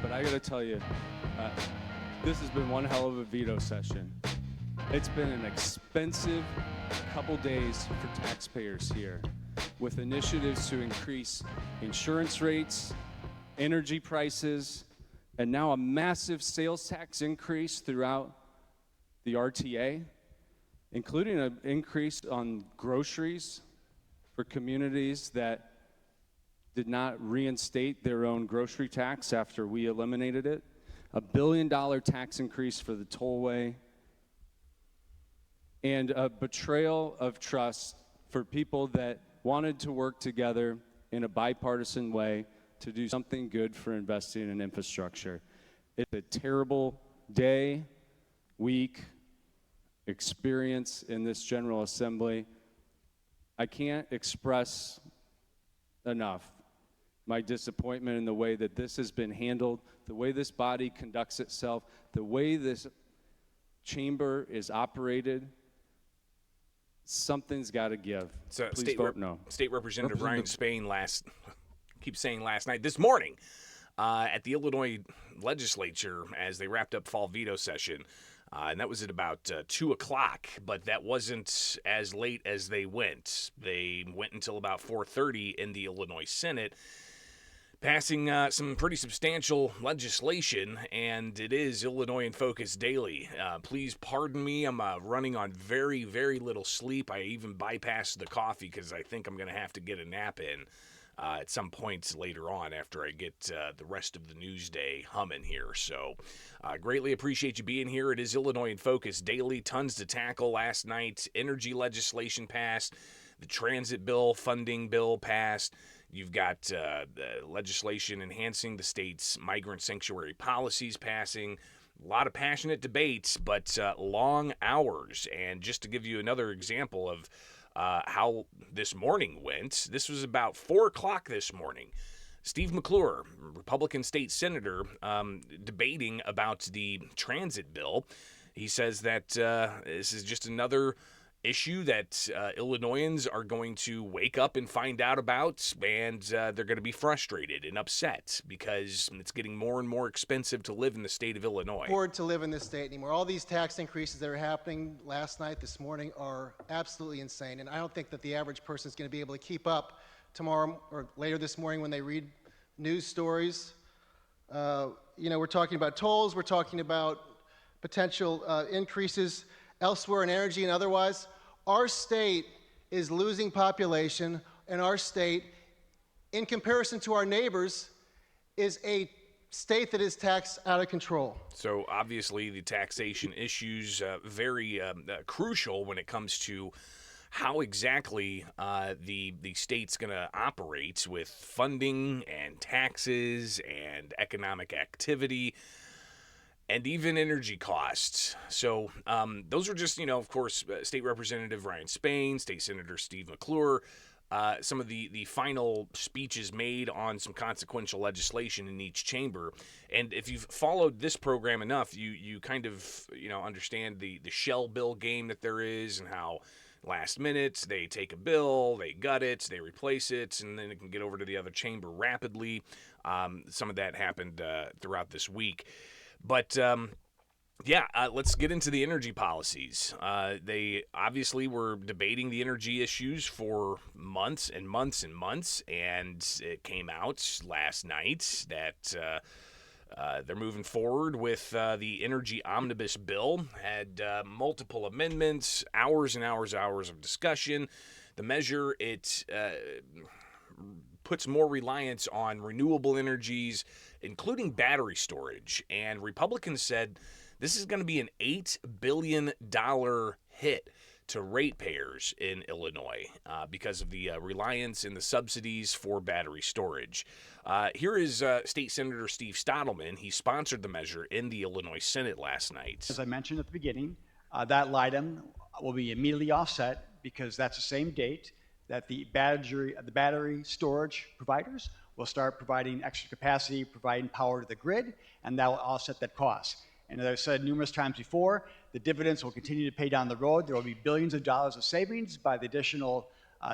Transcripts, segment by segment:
but I got to tell you, this has been one hell of a veto session. It's been an expensive couple days for taxpayers here, with initiatives to increase insurance rates, energy prices, and now a massive sales tax increase throughout the RTA, including an increase on groceries for communities that did not reinstate their own grocery tax after we eliminated it, a $1 billion tax increase for the tollway, and a betrayal of trust for people that wanted to work together in a bipartisan way to do something good for investing in infrastructure. It's a terrible day, week, experience in this General Assembly. I can't express enough my disappointment in the way that this has been handled, the way this body conducts itself, the way this chamber is operated. Something's got to give. So Please vote no. State Representative Ryan Spain this morning at the Illinois legislature as they wrapped up fall veto session. And that was at about 2 o'clock, but that wasn't as late as they went. They went until about 4:30 in the Illinois Senate, passing some pretty substantial legislation, and it is Illinois in Focus Daily. Please pardon me, I'm running on very, very little sleep. I even bypassed the coffee because I think I'm going to have to get a nap in at some points later on after I get the rest of the news day humming here. So greatly appreciate you being here. It is Illinois in Focus Daily. Tons to tackle last night. Energy legislation passed. The transit bill, funding bill passed. You've got the legislation enhancing the state's migrant sanctuary policies passing. A lot of passionate debates, but long hours. And just to give you another example of how this morning went, this was about 4 o'clock this morning. Steve McClure, Republican state senator, debating about the transit bill. He says that this is just another issue that Illinoisans are going to wake up and find out about, and they're going to be frustrated and upset because it's getting more and more expensive to live in the state of Illinois. Afford to live in this state anymore. All these tax increases that are happening last night, this morning, are absolutely insane, and I don't think that the average person is going to be able to keep up tomorrow or later this morning when they read news stories. We're talking about tolls, we're talking about potential increases elsewhere in energy and otherwise. Our state is losing population, and our state, in comparison to our neighbors, is a state that is taxed out of control. So obviously the taxation issues very crucial when it comes to how exactly the state's going to operate with funding and taxes and economic activity and even energy costs. So those are just, of course, State Representative Ryan Spain, State Senator Steve McClure, some of the final speeches made on some consequential legislation in each chamber. And if you've followed this program enough, you kind of, understand the shell bill game that there is and how last minute they take a bill, they gut it, they replace it, and then it can get over to the other chamber rapidly. Some of that happened throughout this week. But, let's get into the energy policies. They obviously were debating the energy issues for months and months and months, and it came out last night that they're moving forward with the energy omnibus bill. Had multiple amendments, hours and hours of discussion. The measure, it puts more reliance on renewable energies, including battery storage. And Republicans said this is going to be an $8 billion hit to ratepayers in Illinois because of the reliance and the subsidies for battery storage. Here is State Senator Steve Stottleman. He sponsored the measure in the Illinois Senate last night. As I mentioned at the beginning, that item will be immediately offset because that's the same date that the battery storage providers will start providing extra capacity, providing power to the grid, and that will offset that cost. And as I've said numerous times before, the dividends will continue to pay down the road. There will be billions of dollars of savings by the additional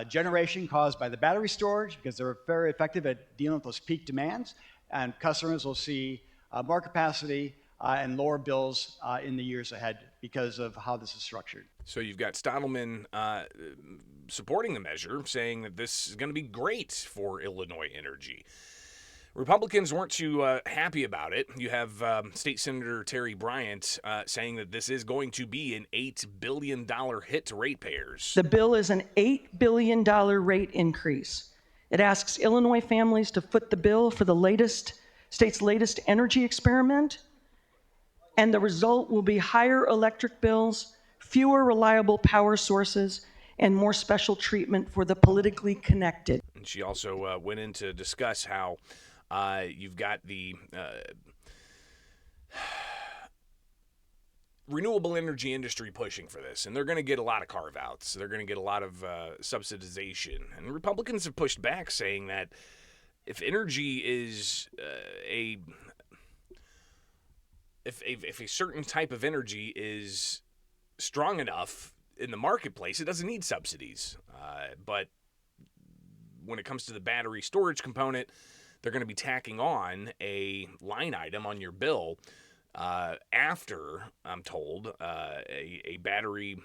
generation caused by the battery storage because they're very effective at dealing with those peak demands. And customers will see more capacity and lower bills in the years ahead because of how this is structured. So you've got Stottleman supporting the measure, saying that this is going to be great for Illinois energy. Republicans weren't too happy about it. You have State Senator Terry Bryant saying that this is going to be an $8 billion hit to ratepayers. The bill is an $8 billion rate increase. It asks Illinois families to foot the bill for the state's latest energy experiment, and the result will be higher electric bills, fewer reliable power sources, and more special treatment for the politically connected. And she also went in to discuss how you've got the renewable energy industry pushing for this, and they're going to get a lot of carve-outs. They're going to get a lot of subsidization. And Republicans have pushed back, saying that if energy is if a certain type of energy is strong enough in the marketplace, it doesn't need subsidies. But when it comes to the battery storage component, they're going to be tacking on a line item on your bill after, I'm told, a battery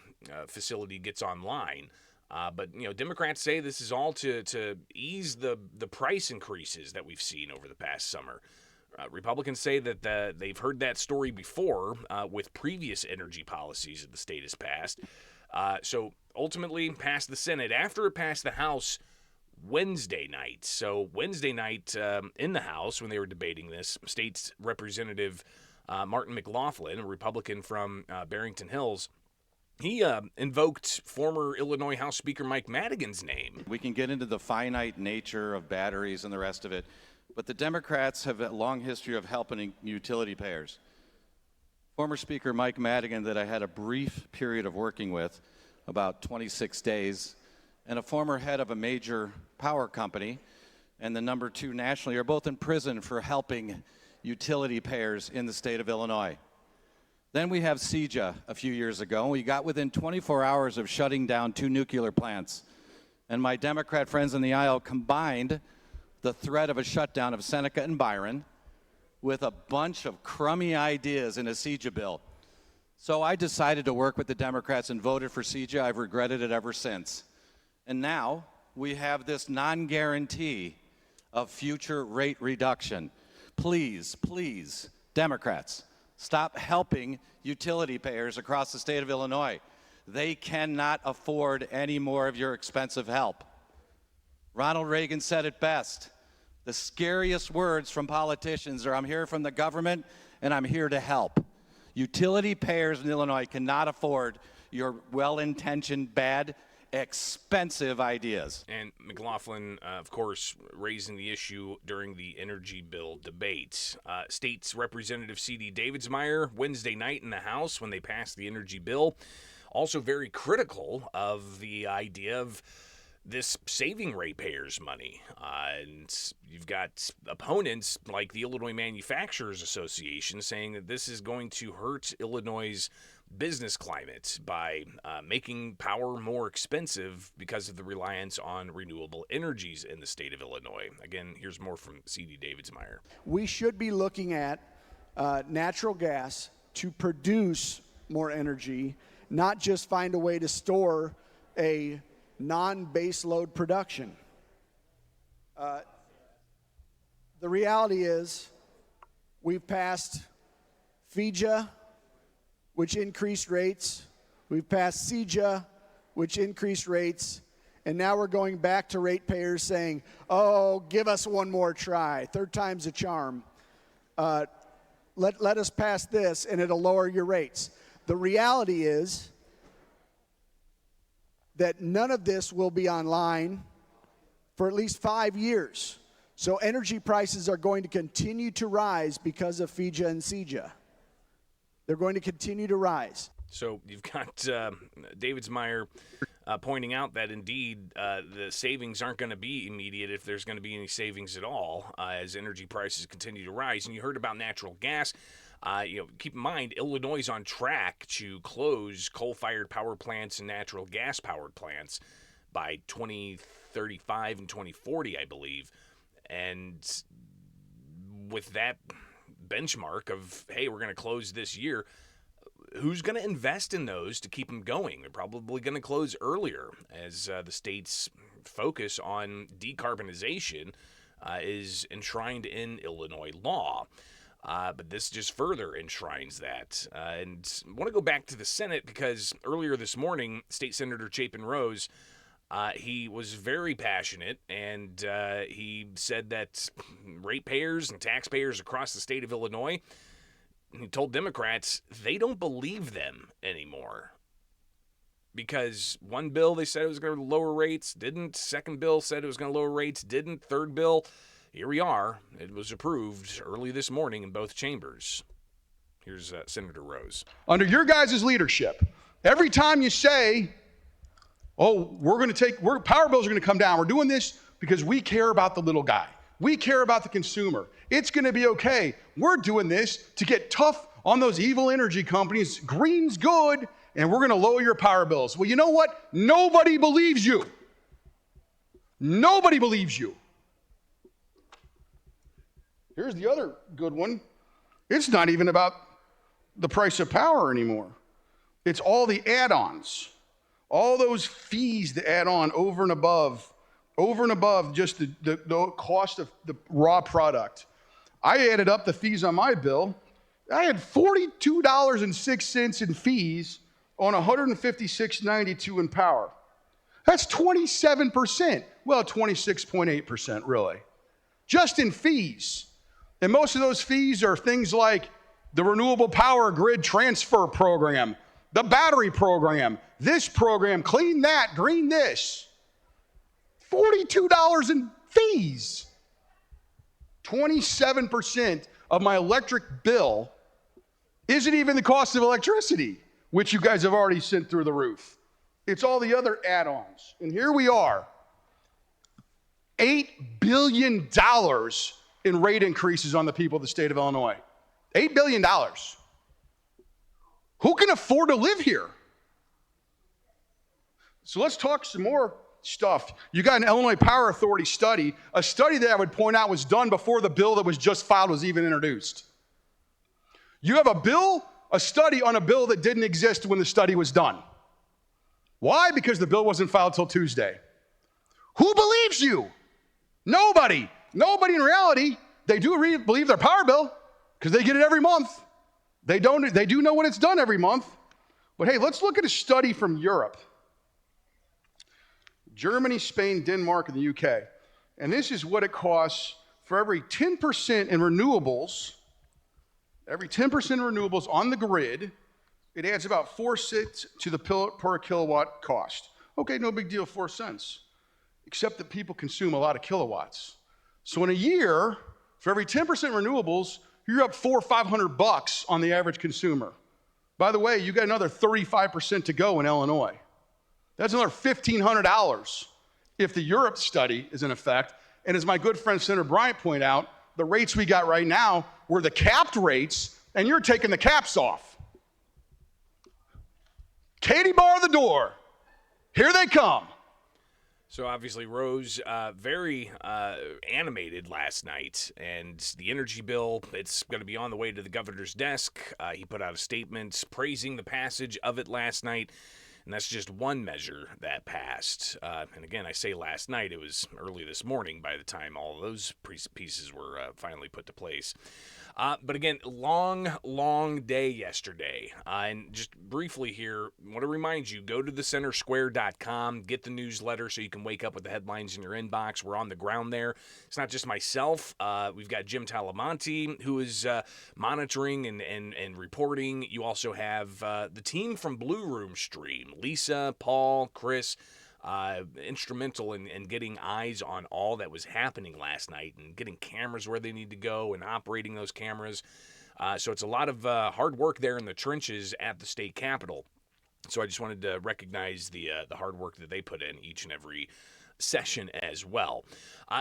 facility gets online. But Democrats say this is all to ease the price increases that we've seen over the past summer. Republicans say that they've heard that story before with previous energy policies that the state has passed. So ultimately passed the Senate after it passed the House Wednesday night. So Wednesday night in the House, when they were debating this, State Representative Martin McLaughlin, a Republican from Barrington Hills, he invoked former Illinois House Speaker Mike Madigan's name. We can get into the finite nature of batteries and the rest of it, but the Democrats have a long history of helping utility payers. Former Speaker Mike Madigan, that I had a brief period of working with, about 26 days, and a former head of a major power company and the number 2 nationally are both in prison for helping utility payers in the state of Illinois. Then we have CEJA a few years ago. We got within 24 hours of shutting down 2 nuclear plants. And my Democrat friends in the aisle combined the threat of a shutdown of Seneca and Byron with a bunch of crummy ideas in a CEJA bill. So I decided to work with the Democrats and voted for CEJA. I've regretted it ever since. And now we have this non-guarantee of future rate reduction. Please, please, Democrats, stop helping utility payers across the state of Illinois. They cannot afford any more of your expensive help. Ronald Reagan said it best. The scariest words from politicians are, I'm here from the government and I'm here to help. Utility payers in Illinois cannot afford your well-intentioned, bad, expensive ideas. And McLaughlin, of course, raising the issue during the energy bill debate. State's Representative C.D. Davidsmeyer, Wednesday night in the House when they passed the energy bill, also very critical of the idea of this saving ratepayers money. And you've got opponents like the Illinois Manufacturers Association saying that this is going to hurt Illinois' business climate by making power more expensive because of the reliance on renewable energies in the state of Illinois. Again, here's more from C.D. Davidsmeyer. We should be looking at natural gas to produce more energy, not just find a way to store a non-base load production. The reality is we've passed FEJA, which increased rates. We've passed CEJA, which increased rates. And now we're going back to ratepayers saying, oh, give us one more try. Third time's a charm. Let us pass this, and it'll lower your rates. The reality is that none of this will be online for at least 5 years. So energy prices are going to continue to rise because of FEJA and CEJA. They're going to continue to rise. So you've got Davidsmeyer pointing out that indeed the savings aren't going to be immediate, if there's going to be any savings at all, as energy prices continue to rise. And you heard about natural gas. Keep in mind, Illinois is on track to close coal-fired power plants and natural gas-powered plants by 2035 and 2040, I believe. And with that benchmark of, hey, we're going to close this year. Who's going to invest in those to keep them going? They're probably going to close earlier as the state's focus on decarbonization is enshrined in Illinois law. But this just further enshrines that. And I want to go back to the Senate because earlier this morning, State Senator Chapin Rose, he was very passionate, and he said that ratepayers and taxpayers across the state of Illinois, he told Democrats they don't believe them anymore. Because one bill, they said it was going to lower rates, didn't. Second bill said it was going to lower rates, didn't. Third bill, here we are. It was approved early this morning in both chambers. Here's Senator Rose. Under your guys' leadership, every time you say, oh, power bills are going to come down, we're doing this because we care about the little guy. We care about the consumer. It's going to be okay. We're doing this to get tough on those evil energy companies. Green's good, and we're going to lower your power bills. Well, you know what? Nobody believes you. Nobody believes you. Here's the other good one. It's not even about the price of power anymore. It's all the add-ons. All those fees that add on over and above just the cost of the raw product. I added up the fees on my bill. I had $42.06 in fees on $156.92 in power. That's 27%. Well, 26.8% really. Just in fees. And most of those fees are things like the Renewable Power Grid Transfer Program, the battery program, this program, clean that, green this. $42 in fees. 27% of my electric bill isn't even the cost of electricity, which you guys have already sent through the roof. It's all the other add-ons. And here we are, $8 billion in rate increases on the people of the state of Illinois. $8 billion. Who can afford to live here? So let's talk some more stuff. You got an Illinois Power Authority study, a study that I would point out was done before the bill that was just filed was even introduced. You have a study on a bill that didn't exist when the study was done. Why? Because the bill wasn't filed till Tuesday. Who believes you? Nobody. Nobody in reality. They do believe their power bill because they get it every month. They do know when it's done every month. But hey, let's look at a study from Europe. Germany, Spain, Denmark, and the UK. And this is what it costs for every 10% in renewables, on the grid, it adds about 4 cents to the per kilowatt cost. Okay, no big deal, 4 cents. Except that people consume a lot of kilowatts. So in a year, for every 10% renewables, you're up $400 or $500 on the average consumer. By the way, you got another 35% to go in Illinois. That's another $1,500 if the Europe study is in effect. And as my good friend Senator Bryant pointed out, the rates we got right now were the capped rates, and you're taking the caps off. Katie, bar the door. Here they come. So obviously Rose very animated last night, and the energy bill, it's going to be on the way to the governor's desk. He put out a statement praising the passage of it last night, and that's just one measure that passed. And again, I say last night, it was early this morning by the time all of those pieces were finally put to place. But again, long day yesterday. And just briefly here, I want to remind you, go to thecentersquare.com, get the newsletter so you can wake up with the headlines in your inbox. We're on the ground there. It's not just myself. We've got Jim Talamonte, who is monitoring and reporting. You also have the team from Blue Room Stream, Lisa, Paul, Chris, instrumental in getting eyes on all that was happening last night and getting cameras where they need to go and operating those cameras. So it's a lot of hard work there in the trenches at the state capitol. So I just wanted to recognize the hard work that they put in each and every session as well.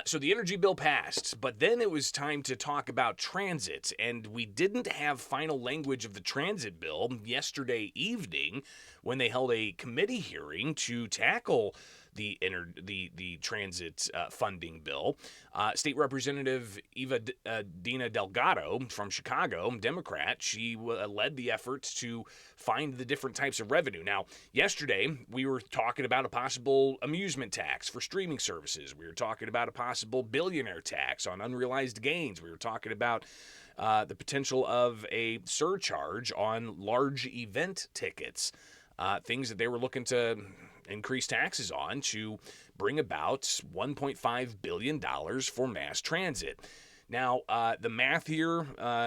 So the energy bill passed, but then it was time to talk about transit, and we didn't have final language of the transit bill yesterday evening when they held a committee hearing to tackle the transit funding bill. State Representative Dina Delgado from Chicago, Democrat, she led the efforts to find the different types of revenue. Now, yesterday we were talking about a possible amusement tax for streaming services. We were talking about a possible billionaire tax on unrealized gains. We were talking about the potential of a surcharge on large event tickets, things that they were looking to increase taxes on to bring about $1.5 billion for mass transit. Now, the math here,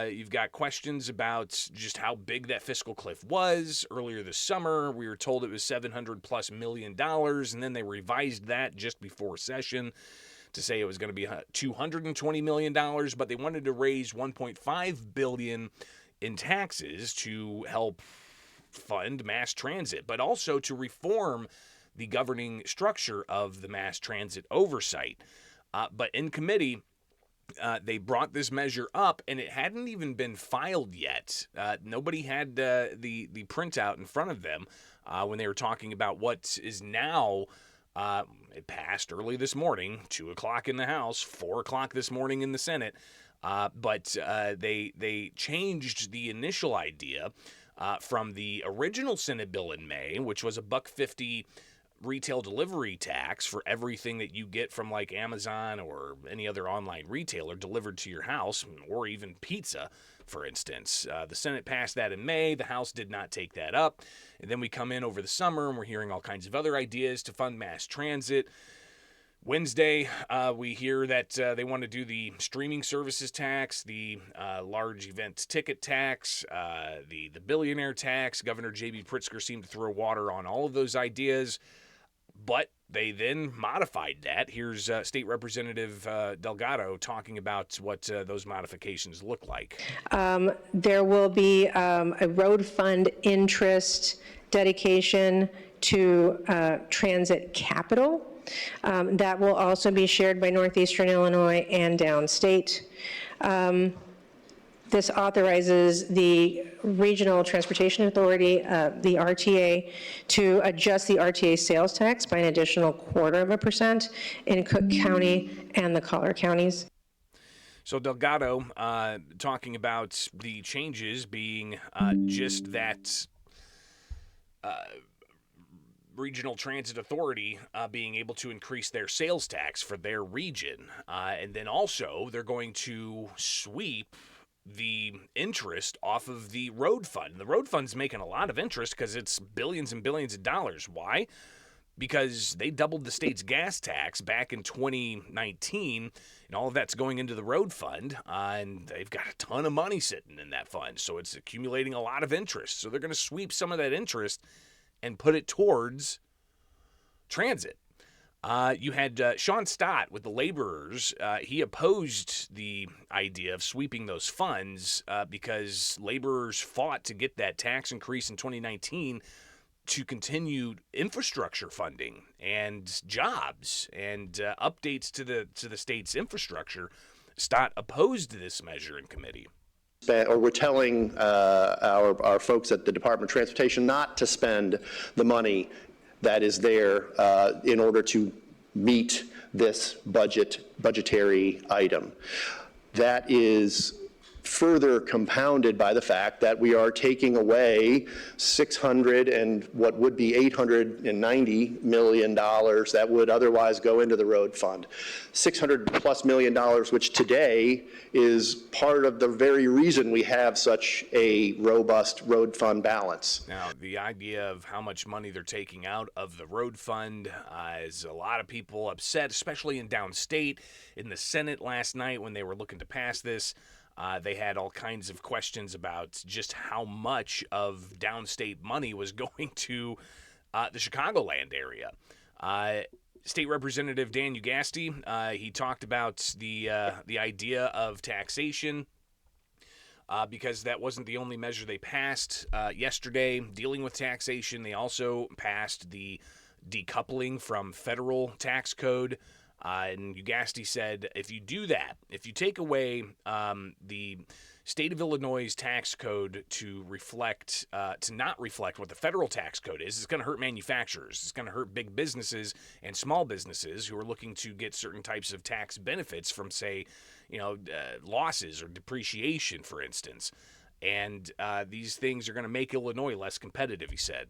you've got questions about just how big that fiscal cliff was. Earlier this summer, we were told it was $700+ million, and then they revised that just before session to say it was going to be $220 million, but they wanted to raise $1.5 billion in taxes to help fund mass transit, but also to reform the governing structure of the mass transit oversight. But in committee, they brought this measure up, and it hadn't even been filed yet. Nobody had the printout in front of them when they were talking about what is now. It passed early this morning, 2 o'clock in the House, 4 o'clock this morning in the Senate. But they changed the initial idea from the original Senate bill in May, which was a $1.50 retail delivery tax for everything that you get from like Amazon or any other online retailer delivered to your house, or even pizza, for instance. The Senate passed that in May. The House did not take that up. And then we come in over the summer and we're hearing all kinds of other ideas to fund mass transit. Wednesday, we hear that they want to do the streaming services tax, the large event ticket tax, the billionaire tax. Governor J.B. Pritzker seemed to throw water on all of those ideas, but they then modified that. Here's State Representative Delgado talking about what those modifications look like. There will be a road fund interest dedication to transit capital. That will also be shared by Northeastern Illinois and downstate. This authorizes the Regional Transportation Authority, the RTA, to adjust the RTA sales tax by an additional 0.25% in Cook County and the Collier counties. So Delgado talking about the changes being just that Regional Transit Authority being able to increase their sales tax for their region. And then also they're going to sweep the interest off of the road fund. The road fund's making a lot of interest because it's billions and billions of dollars. Why? Because they doubled the state's gas tax back in 2019, and all of that's going into the road fund, and they've got a ton of money sitting in that fund, so it's accumulating a lot of interest. So they're going to sweep some of that interest and put it towards transit. You had Sean Stott with the laborers. He opposed the idea of sweeping those funds because laborers fought to get that tax increase in 2019 to continue infrastructure funding and jobs and updates to the state's infrastructure. Stott opposed this measure in committee. Or we're telling our folks at the Department of Transportation not to spend the money that is there in order to meet this budgetary item. That is further compounded by the fact that we are taking away $600 and what would be $890 million that would otherwise go into the road fund. $600+ million, which today is part of the very reason we have such a robust road fund balance. Now, the idea of how much money they're taking out of the road fund is a lot of people upset, especially in downstate. In the Senate last night when they were looking to pass this, they had all kinds of questions about just how much of downstate money was going to the Chicagoland area. State Representative Dan Ugasti, he talked about the idea of taxation because that wasn't the only measure they passed yesterday dealing with taxation. They also passed the decoupling from federal tax code. And Ugasti said, if you do that, if you take away the state of Illinois' tax code to not reflect what the federal tax code is. It's going to hurt manufacturers. It's going to hurt big businesses and small businesses who are looking to get certain types of tax benefits from, say, losses or depreciation, for instance. And these things are going to make Illinois less competitive, he said.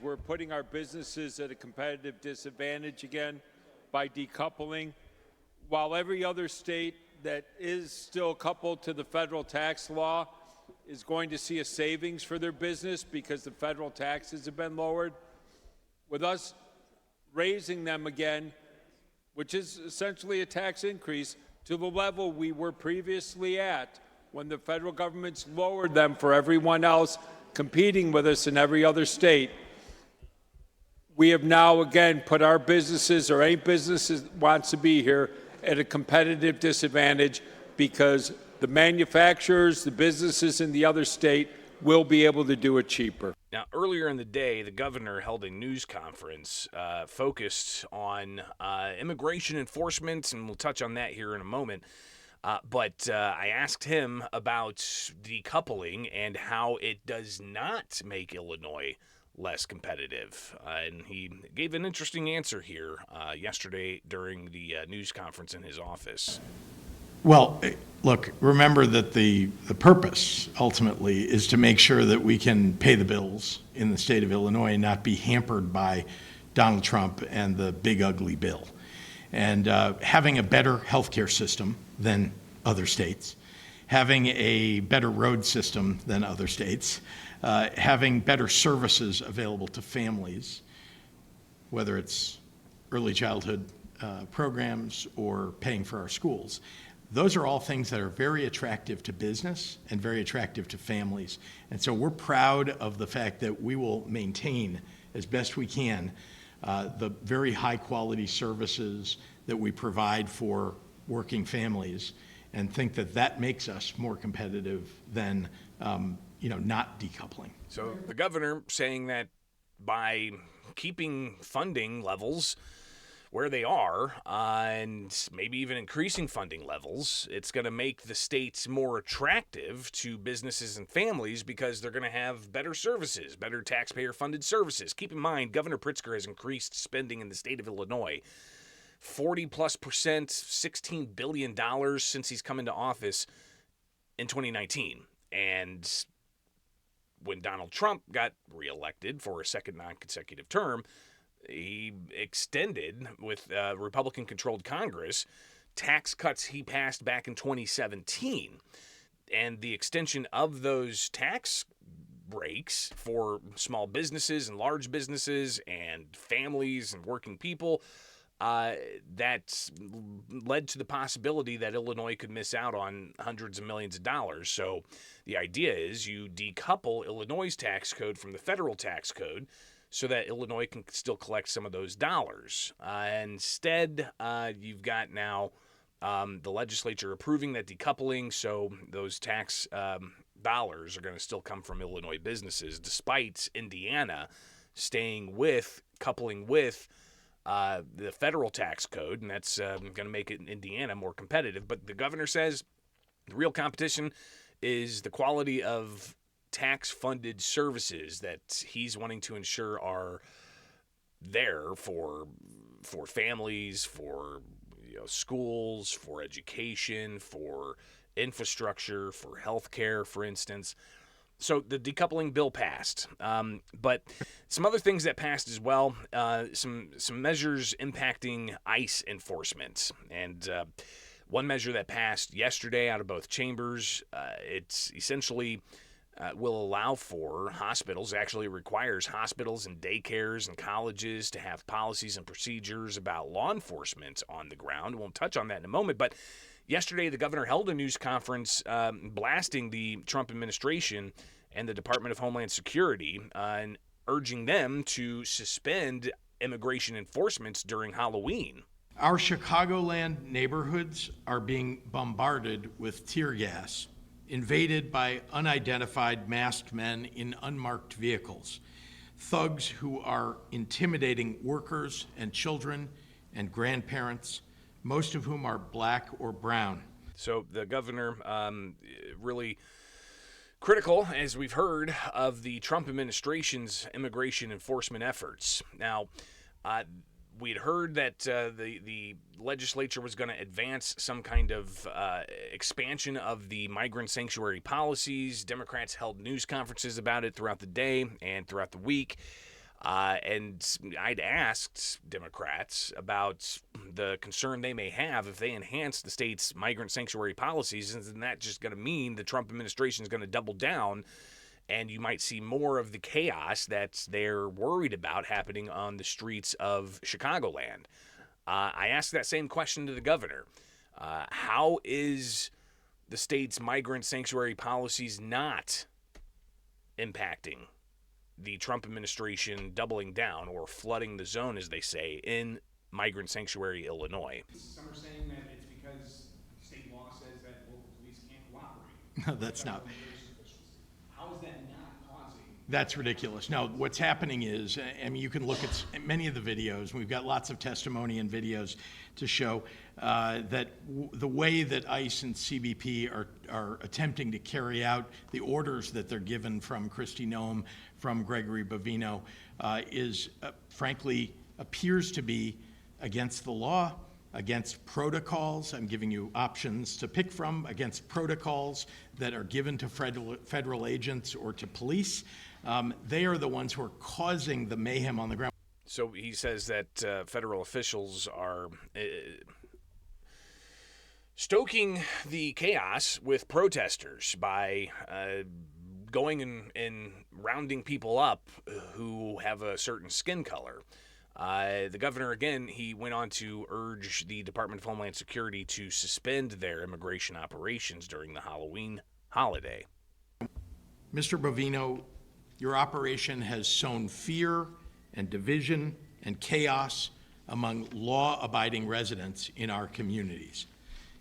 We're putting our businesses at a competitive disadvantage again by decoupling. While every other state that is still coupled to the federal tax law is going to see a savings for their business because the federal taxes have been lowered, with us raising them again, which is essentially a tax increase, to the level we were previously at when the federal government's lowered them for everyone else competing with us in every other state. We have now again put our businesses, or any business that wants to be here, at a competitive disadvantage because the manufacturers, the businesses in the other state will be able to do it cheaper. Now, earlier in the day, the governor held a news conference focused on immigration enforcement, and we'll touch on that here in a moment. But I asked him about decoupling and how it does not make Illinois less competitive. And he gave an interesting answer here yesterday during the news conference in his office. Well, look, remember that the purpose ultimately is to make sure that we can pay the bills in the state of Illinois and not be hampered by Donald Trump and the big ugly bill. And having a better healthcare system than other states, having a better road system than other states, having better services available to families, whether it's early childhood programs or paying for our schools. Those are all things that are very attractive to business and very attractive to families. And so we're proud of the fact that we will maintain as best we can the very high quality services that we provide for working families, and think that that makes us more competitive than not decoupling. So the governor saying that by keeping funding levels where they are, and maybe even increasing funding levels, it's going to make the states more attractive to businesses and families because they're going to have better services, better taxpayer-funded services. Keep in mind, Governor Pritzker has increased spending in the state of Illinois 40+%, $16 billion since he's come into office in 2019. And when Donald Trump got reelected for a second non-consecutive term, he extended, with Republican-controlled Congress, tax cuts he passed back in 2017. And the extension of those tax breaks for small businesses and large businesses and families and working people, that led to the possibility that Illinois could miss out on hundreds of millions of dollars. So the idea is you decouple Illinois' tax code from the federal tax code so that Illinois can still collect some of those dollars. Instead, you've got now the legislature approving that decoupling, so those tax dollars are going to still come from Illinois businesses, despite Indiana coupling with the federal tax code, and that's going to make it in Indiana more competitive. But the governor says the real competition is the quality of tax-funded services that he's wanting to ensure are there for families, for schools, for education, for infrastructure, for healthcare, for instance. So the decoupling bill passed, but some other things that passed as well, some measures impacting ICE enforcement. And one measure that passed yesterday out of both chambers, it's essentially will allow for hospitals, actually requires hospitals and daycares and colleges to have policies and procedures about law enforcement on the ground. We'll touch on that in a moment, but yesterday, the governor held a news conference blasting the Trump administration and the Department of Homeland Security and urging them to suspend immigration enforcement during Halloween. Our Chicagoland neighborhoods are being bombarded with tear gas, invaded by unidentified masked men in unmarked vehicles, thugs who are intimidating workers and children and grandparents, most of whom are black or brown. So the governor really critical, as we've heard, of the Trump administration's immigration enforcement efforts. Now, we'd heard that the legislature was going to advance some kind of expansion of the migrant sanctuary policies. Democrats held news conferences about it throughout the day and throughout the week. And I'd asked Democrats about the concern they may have if they enhance the state's migrant sanctuary policies. Isn't that just going to mean the Trump administration is going to double down, and you might see more of the chaos that they're worried about happening on the streets of Chicagoland? I asked that same question to the governor. How is the state's migrant sanctuary policies not impacting the Trump administration doubling down or flooding the zone, as they say, in migrant sanctuary Illinois? Some are saying that it's because state law says that local police can't cooperate. No, that's not. How is that not causing? That's ridiculous. No, what's happening is, I mean, you can look at many of the videos. We've got lots of testimony and videos to show that the way that ICE and CBP are attempting to carry out the orders that they're given from Kristi Noem, from Gregory Bovino, is frankly appears to be against the law, against protocols. I'm giving you options to pick from, against protocols that are given to federal agents or to police. They are the ones who are causing the mayhem on the ground. So he says that federal officials are stoking the chaos with protesters by going and rounding people up who have a certain skin color. The governor, again, he went on to urge the Department of Homeland Security to suspend their immigration operations during the Halloween holiday. Mr. Bovino, your operation has sown fear and division and chaos among law-abiding residents in our communities.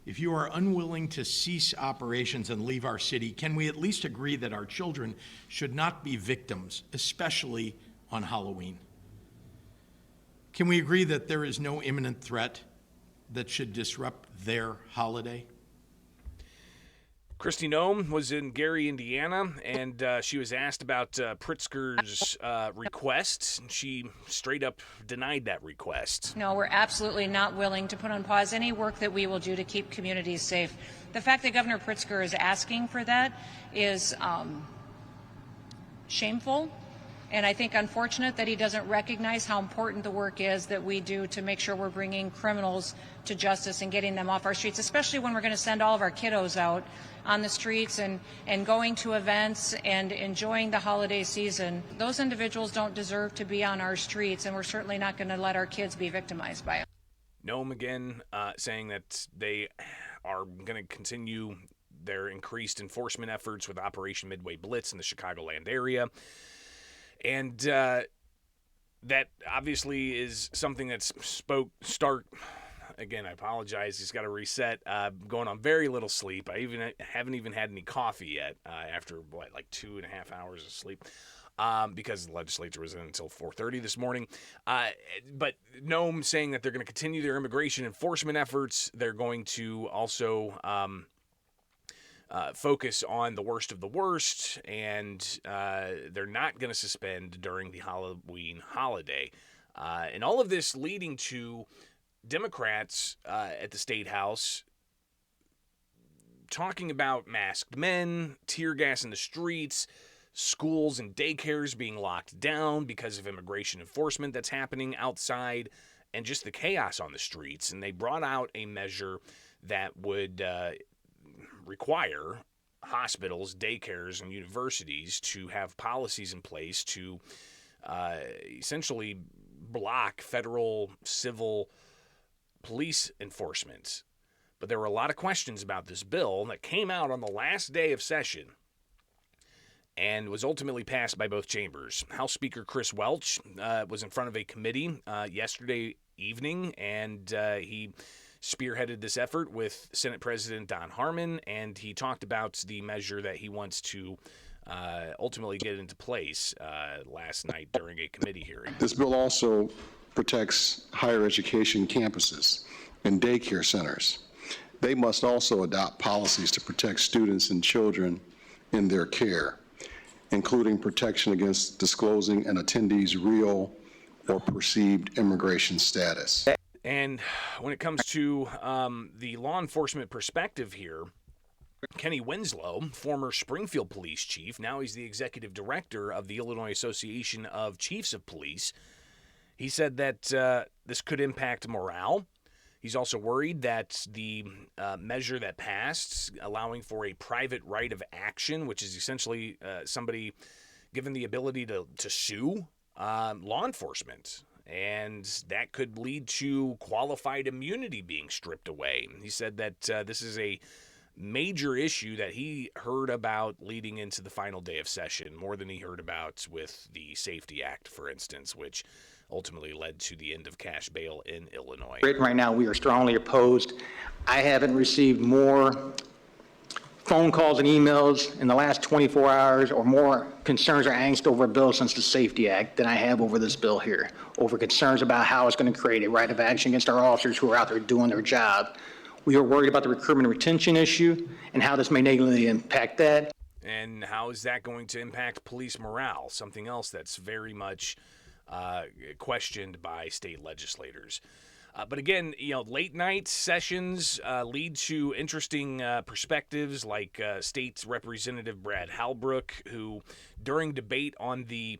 If you are unwilling to cease operations and leave our city, can we at least agree that our children should not be victims, especially on Halloween? Can we agree that there is no imminent threat that should disrupt their holiday? Kristi Noem was in Gary, Indiana, and she was asked about Pritzker's request. She straight up denied that request. No, we're absolutely not willing to put on pause any work that we will do to keep communities safe. The fact that Governor Pritzker is asking for that is shameful. And I think unfortunate that he doesn't recognize how important the work is that we do to make sure we're bringing criminals to justice and getting them off our streets, especially when we're going to send all of our kiddos out on the streets and going to events and enjoying the holiday season. Those individuals don't deserve to be on our streets, and we're certainly not going to let our kids be victimized by it. Noem again saying that they are going to continue their increased enforcement efforts with Operation Midway Blitz in the Chicagoland area. And that obviously is something that's again, I apologize, he's got to reset, going on very little sleep. I haven't even had any coffee yet after, like 2.5 hours of sleep because the legislature was in until 4:30 this morning. But Noem saying that they're going to continue their immigration enforcement efforts. They're going to also focus on the worst of the worst, and they're not going to suspend during the Halloween holiday. And all of this leading to Democrats at the State House talking about masked men, tear gas in the streets, schools and daycares being locked down because of immigration enforcement that's happening outside, and just the chaos on the streets. And they brought out a measure that would require hospitals, daycares, and universities to have policies in place to essentially block federal civil police enforcement. But there were a lot of questions about this bill that came out on the last day of session and was ultimately passed by both chambers. House Speaker Chris Welch was in front of a committee yesterday evening, and he spearheaded this effort with Senate President Don Harmon, and he talked about the measure that he wants to ultimately get into place last night during a committee hearing. This bill also protects higher education campuses and daycare centers. they must also adopt policies to protect students and children in their care, including protection against disclosing an attendee's real or perceived immigration status. And when it comes to the law enforcement perspective here, Kenny Winslow, former Springfield police chief, now he's the executive director of the Illinois Association of Chiefs of Police. He said that this could impact morale. He's also worried that the measure that passed, allowing for a private right of action, which is essentially somebody given the ability to sue law enforcement, and that could lead to qualified immunity being stripped away. He said that this is a major issue that he heard about leading into the final day of session, more than he heard about with the Safety Act, for instance, which ultimately led to the end of cash bail in Illinois. Right now, we are strongly opposed. I haven't received more phone calls and emails in the last 24 hours or more concerns or angst over a bill since the Safety Act than I have over this bill here, over concerns about how it's going to create a right of action against our officers who are out there doing their job. We are worried about the recruitment and retention issue and how this may negatively impact that. And how is that going to impact police morale? Something else that's very much questioned by state legislators. But again, late night sessions lead to interesting perspectives, like State Representative Brad Halbrook, who during debate on the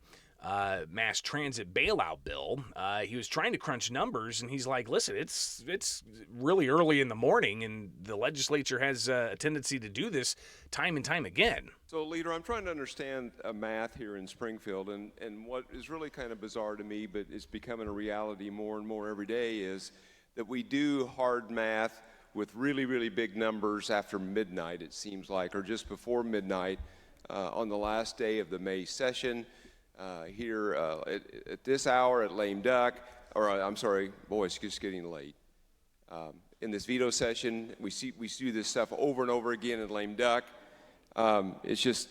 mass transit bailout bill, he was trying to crunch numbers, and he's like, listen, it's really early in the morning, and the legislature has a tendency to do this time and time again. So, Leader, I'm trying to understand math here in Springfield, and what is really kind of bizarre to me, but is becoming a reality more and more every day, is that we do hard math with really, really big numbers after midnight, it seems like, or just before midnight on the last day of the May session. Here at this hour at Lame Duck, or I'm sorry, boy, it's just getting late. In this veto session, we see this stuff over and over again at Lame Duck. It just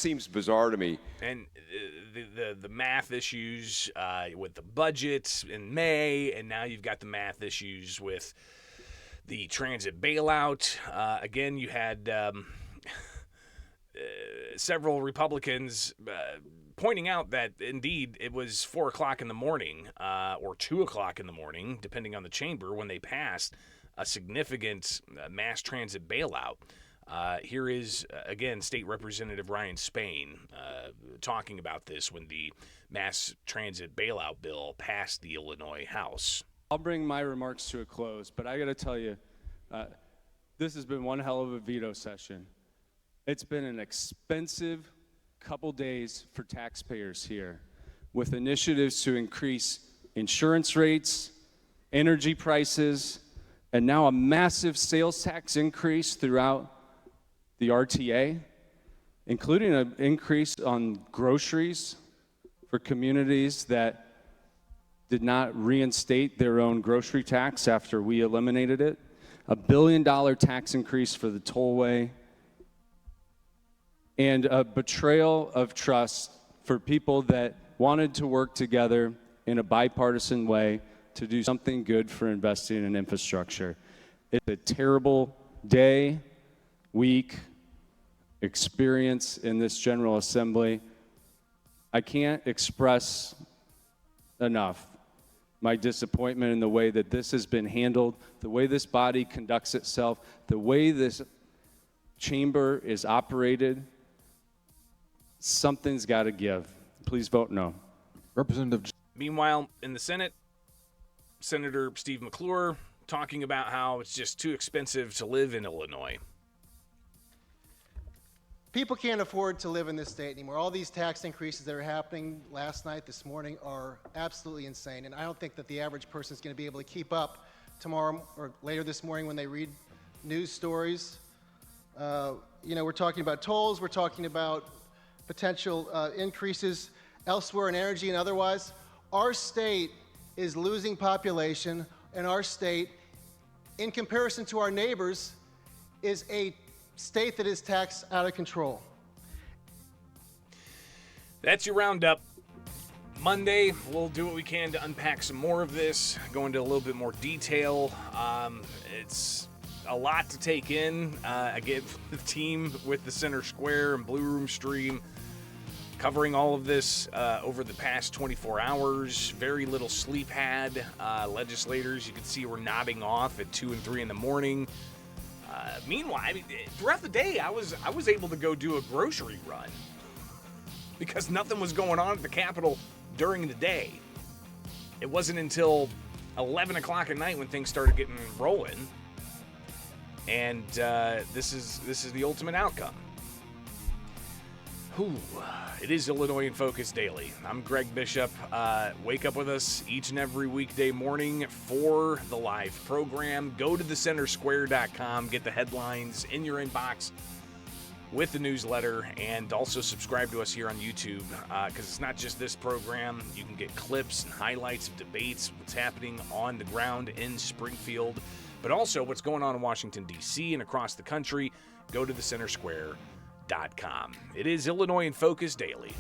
seems bizarre to me. And the math issues with the budget in May, and now you've got the math issues with the transit bailout. Again, you had several Republicans pointing out that indeed it was 4 o'clock in the morning or 2 o'clock in the morning, depending on the chamber, when they passed a significant mass transit bailout. Here is, again, State Representative Ryan Spain talking about this when the mass transit bailout bill passed the Illinois House. I'll bring my remarks to a close, but I got to tell you, this has been one hell of a veto session. It's been an expensive couple days for taxpayers here, with initiatives to increase insurance rates, energy prices, and now a massive sales tax increase throughout the RTA, including an increase on groceries for communities that did not reinstate their own grocery tax after we eliminated it, $1 billion tax increase for the tollway, and a betrayal of trust for people that wanted to work together in a bipartisan way to do something good for investing in infrastructure. It's a terrible day, week, experience in this General Assembly. I can't express enough my disappointment in the way that this has been handled, the way this body conducts itself, the way this chamber is operated. Something's got to give. Please vote no. Representative. Meanwhile, in the Senate, Senator Steve McClure talking about how it's just too expensive to live in Illinois. People can't afford to live in this state anymore. All these tax increases that are happening last night, this morning, are absolutely insane. And I don't think that the average person is going to be able to keep up tomorrow or later this morning when they read news stories. We're talking about tolls. We're talking about potential increases elsewhere in energy and otherwise. Our state is losing population, and our state, in comparison to our neighbors, is a state that is taxed out of control. That's your roundup. Monday, we'll do what we can to unpack some more of this, go into a little bit more detail. It's a lot to take in. Again, the team with the Center Square and Blue Room Stream covering all of this over the past 24 hours. Very little sleep had. Legislators, you could see, were nodding off at 2 and 3 in the morning. Meanwhile, I mean, throughout the day, I was able to go do a grocery run because nothing was going on at the Capitol during the day. It wasn't until 11 o'clock at night when things started getting rolling, and this is the ultimate outcome. Whew. It is Illinois in Focus Daily. I'm Greg Bishop. Wake up with us each and every weekday morning for the live program. Go to thecentersquare.com, get the headlines in your inbox with the newsletter, and also subscribe to us here on YouTube, because it's not just this program. You can get clips and highlights of debates, what's happening on the ground in Springfield, but also what's going on in Washington, D.C. and across the country. Go to thecentersquare.com. It is Illinois in Focus Daily.